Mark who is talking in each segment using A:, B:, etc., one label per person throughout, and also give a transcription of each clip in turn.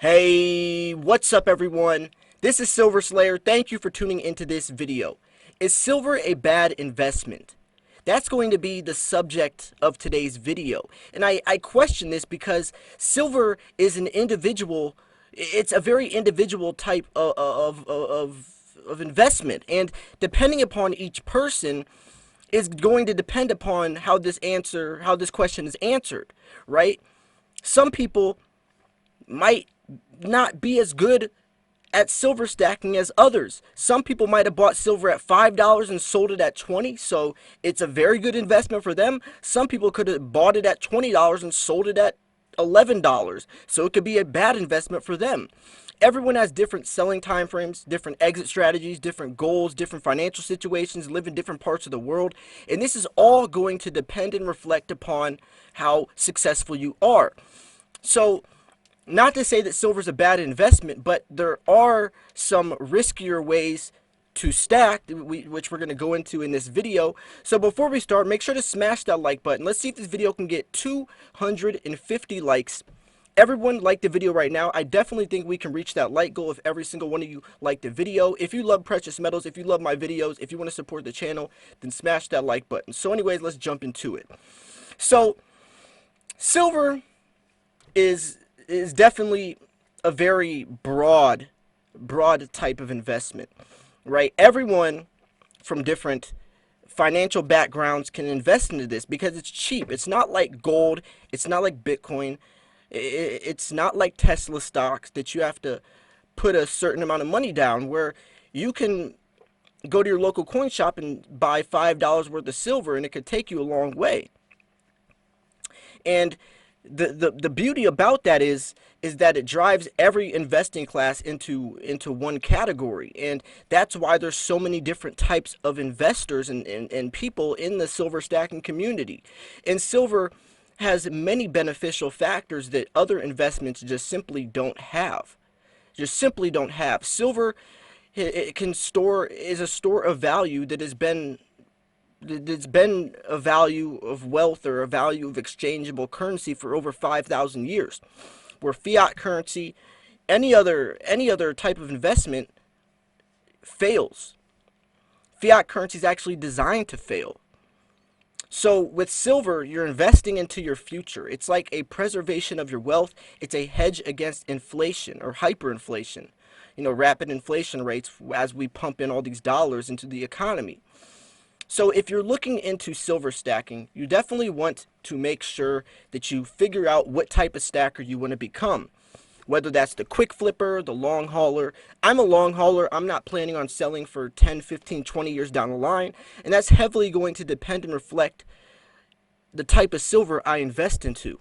A: Hey, what's up everyone? This is Silver Slayer. Thank you for tuning into this video. Is silver a bad investment? That's going to be the subject of today's video. And I question this because silver is an individual, it's a very individual type of investment. And depending upon each person, is going to depend upon how this question is answered, right? Some people might not be as good at silver stacking as others. Some people might have bought silver at $5 and sold it at 20, so it's a very good investment for them. Some people could have bought it at $20 and sold it at $11, so it could be a bad investment for them. Everyone has different selling time frames, different exit strategies, different goals, different financial situations, live in different parts of the world, and this is all going to depend and reflect upon how successful you are. So not to say that silver is a bad investment, but there are some riskier ways to stack, which we're going to go into in this video. So before we start, make sure to smash that like button. Let's see if this video can get 250 likes. Everyone like the video right now. I definitely think we can reach that like goal if every single one of you like the video. If you love precious metals, if you love my videos, if you want to support the channel, then smash that like button. So anyways, let's jump into it. So silver is definitely a very broad type of investment, right? Everyone from different financial backgrounds can invest into this because it's cheap. It's not like gold. It's not like Bitcoin. It's not like Tesla stocks that you have to put a certain amount of money down, where you can go to your local coin shop and buy $5 worth of silver and it could take you a long way. And the beauty about that is that it drives every investing class into one category, and that's why there's so many different types of investors and people in the silver stacking community. And silver has many beneficial factors that other investments just simply don't have. Silver, is a store of value that has been it's been a value of wealth or a value of exchangeable currency for over 5,000 years, where fiat currency, any other type of investment fails. Fiat currency is actually designed to fail. So with silver, you're investing into your future. It's like a preservation of your wealth. It's a hedge against inflation or hyperinflation, rapid inflation rates as we pump in all these dollars into the economy. So if you're looking into silver stacking, you definitely want to make sure that you figure out what type of stacker you want to become. Whether that's the quick flipper, the long hauler. I'm a long hauler. I'm not planning on selling for 10, 15, 20 years down the line. And that's heavily going to depend and reflect the type of silver I invest into.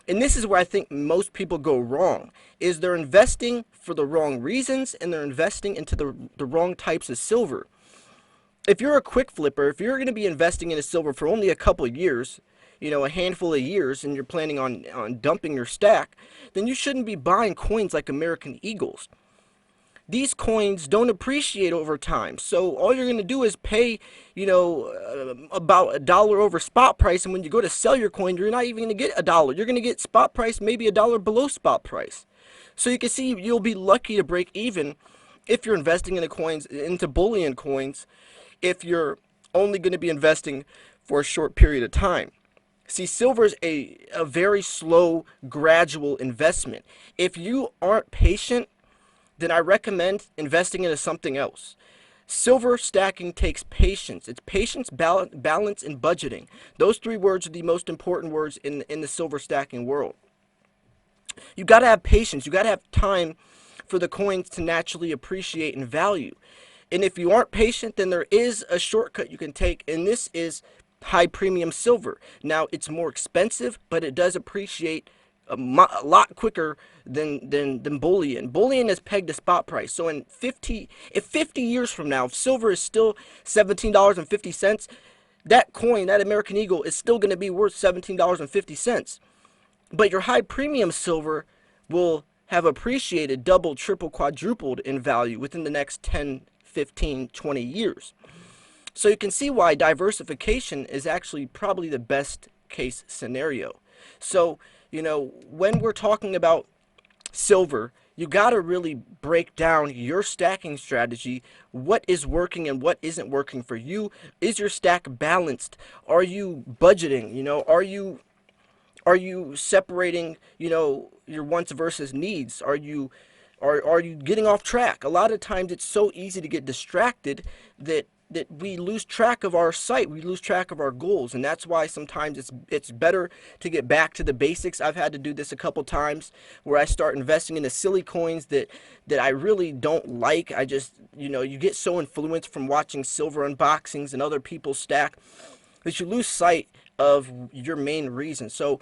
A: And this is where I think most people go wrong, is they're investing for the wrong reasons and they're investing into the wrong types of silver. If you're a quick flipper, if you're going to be investing into silver for only a couple of years, a handful of years, and you're planning on dumping your stack, then you shouldn't be buying coins like American Eagles. These coins don't appreciate over time, so all you're going to do is pay, about $1 over spot price, and when you go to sell your coin, you're not even going to get $1. You're going to get spot price, maybe $1 below spot price. So you can see you'll be lucky to break even if you're investing into bullion coins, if you're only going to be investing for a short period of time. See, silver is a very slow, gradual investment. If you aren't patient, then I recommend investing into something else. Silver stacking takes patience. It's patience, balance, and budgeting. Those three words are the most important words in the silver stacking world. You got to have patience. You got to have time for the coins to naturally appreciate in value. And if you aren't patient, then there is a shortcut you can take, and this is high premium silver. Now, it's more expensive, but it does appreciate a lot quicker than bullion. Bullion is pegged to spot price. So if 50 years from now, if silver is still $17.50, that coin, that American Eagle, is still going to be worth $17.50. But your high premium silver will have appreciated, doubled, triple, quadrupled in value within the next 10, 15, 20 years. So you can see why diversification is actually probably the best case scenario. So, when we're talking about silver, you got to really break down your stacking strategy. What is working and what isn't working for you? Is your stack balanced? Are you budgeting? Are you separating, your wants versus needs? Are you getting off track? A lot of times it's so easy to get distracted that we lose track of our sight, we lose track of our goals, and that's why sometimes it's better to get back to the basics. I've had to do this a couple times where I start investing into silly coins that I really don't like. I just, you get so influenced from watching silver unboxings and other people stack that you lose sight of your main reason. So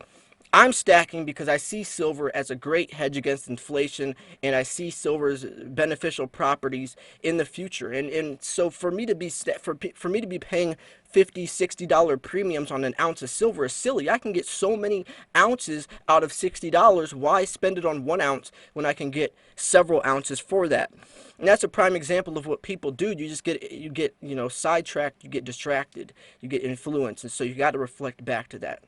A: I'm stacking because I see silver as a great hedge against inflation, and I see silver's beneficial properties in the future. And so for me to be for me to be paying $50, $60 premiums on an ounce of silver is silly. I can get so many ounces out of $60. Why spend it on 1 ounce when I can get several ounces for that? And that's a prime example of what people do. You get sidetracked, you get distracted, you get influenced, and so you got to reflect back to that.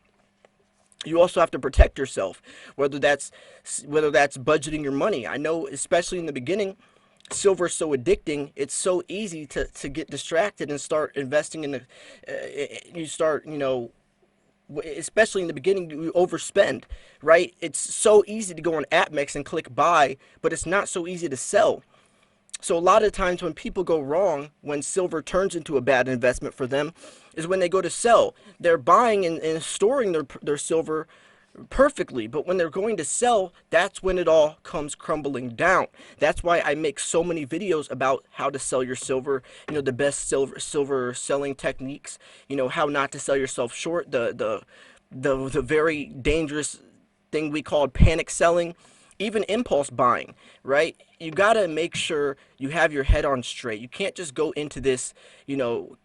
A: You also have to protect yourself, whether that's budgeting your money. I know, especially in the beginning, silver is so addicting. It's so easy to get distracted and start investing in the. You start, especially in the beginning, you overspend, right? It's so easy to go on AppMex and click buy, but it's not so easy to sell. So a lot of times when people go wrong, when silver turns into a bad investment for them, is when they go to sell. They're buying and storing their silver perfectly, but when they're going to sell, that's when it all comes crumbling down. That's why I make so many videos about how to sell your silver, the best silver selling techniques, how not to sell yourself short, the very dangerous thing we call panic selling, even impulse buying, right? You got to make sure you have your head on straight. You can't just go into this,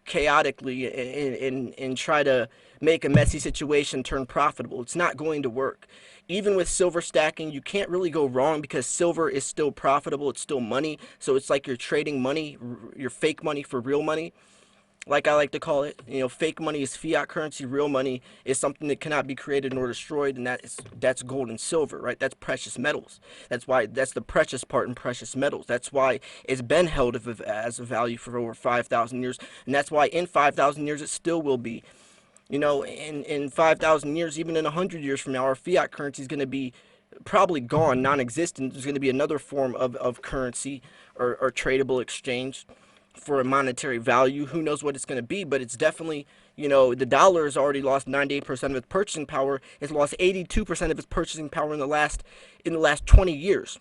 A: chaotically and try to make a messy situation turn profitable. It's not going to work. Even with silver stacking, you can't really go wrong because silver is still profitable. It's still money. So it's like you're trading money, your fake money for real money, like I like to call it. Fake money is fiat currency. Real money is something that cannot be created nor destroyed, and that's gold and silver, right? That's precious metals. That's the precious part in precious metals. That's why it's been held as a value for over 5,000 years, and that's why in 5,000 years it still will be. In 5,000 years, even in 100 years from now, our fiat currency is going to be probably gone, non-existent. There's going to be another form of currency or tradable exchange for a monetary value. Who knows what it's going to be, but it's definitely, the dollar has already lost 98% of its purchasing power. It's lost 82% of its purchasing power in the last 20 years.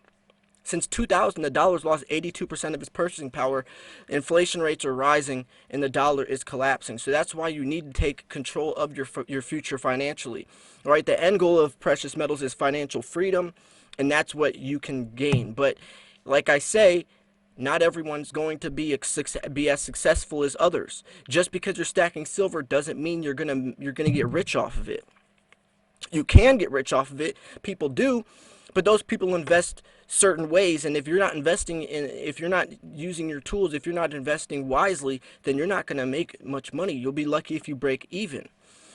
A: Since 2000, the dollar's lost 82% of its purchasing power. Inflation rates are rising, and the dollar is collapsing. So that's why you need to take control of your future financially. All right, the end goal of precious metals is financial freedom, and that's what you can gain. But like I say, not everyone's going to be as successful as others. Just because you're stacking silver doesn't mean you're gonna get rich off of it. You can get rich off of it. People do, but those people invest certain ways, and if you're not using your tools, if you're not investing wisely, then you're not going to make much money. You'll be lucky if you break even.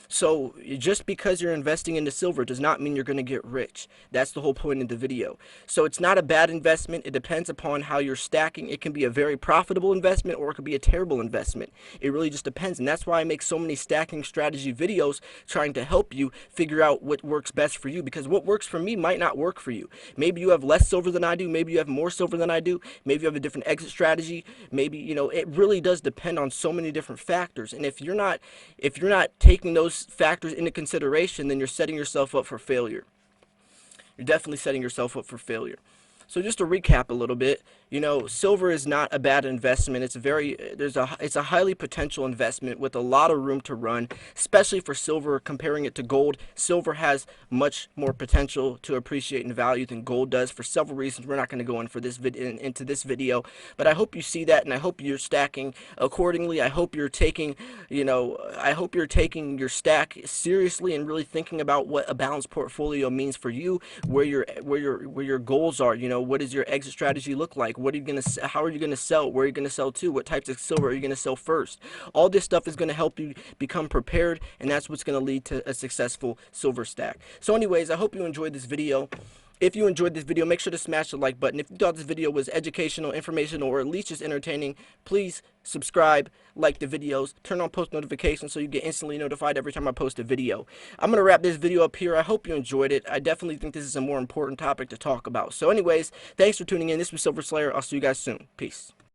A: So just because you're investing into silver does not mean you're going to get rich. That's the whole point of the video. So it's not a bad investment. It depends upon how you're stacking. It can be a very profitable investment, or it could be a terrible investment. It really just depends. And that's why I make so many stacking strategy videos, trying to help you figure out what works best for you, because what works for me might not work for you. Maybe you have less silver than I do. Maybe you have more silver than I do. Maybe you have a different exit strategy. Maybe, it really does depend on so many different factors. And if you're not taking those factors into consideration, then you're setting yourself up for failure. You're definitely setting yourself up for failure. So just to recap a little bit, silver is not a bad investment. It's a highly potential investment with a lot of room to run, especially for silver. Comparing it to gold, silver has much more potential to appreciate in value than gold does for several reasons. We're not going to go into this video, but I hope you see that, and I hope you're stacking accordingly. I hope you're taking your stack seriously and really thinking about what a balanced portfolio means for you, where your goals are. What does your exit strategy look like? How are you gonna sell? Where are you gonna sell to? What types of silver are you gonna sell first? All this stuff is gonna help you become prepared, and that's what's gonna lead to a successful silver stack. So anyways, I hope you enjoyed this video. If you enjoyed this video, make sure to smash the like button. If you thought this video was educational, informational, or at least just entertaining, please subscribe, like the videos, turn on post notifications so you get instantly notified every time I post a video. I'm going to wrap this video up here. I hope you enjoyed it. I definitely think this is a more important topic to talk about. So anyways, thanks for tuning in. This was Silver Slayer. I'll see you guys soon. Peace.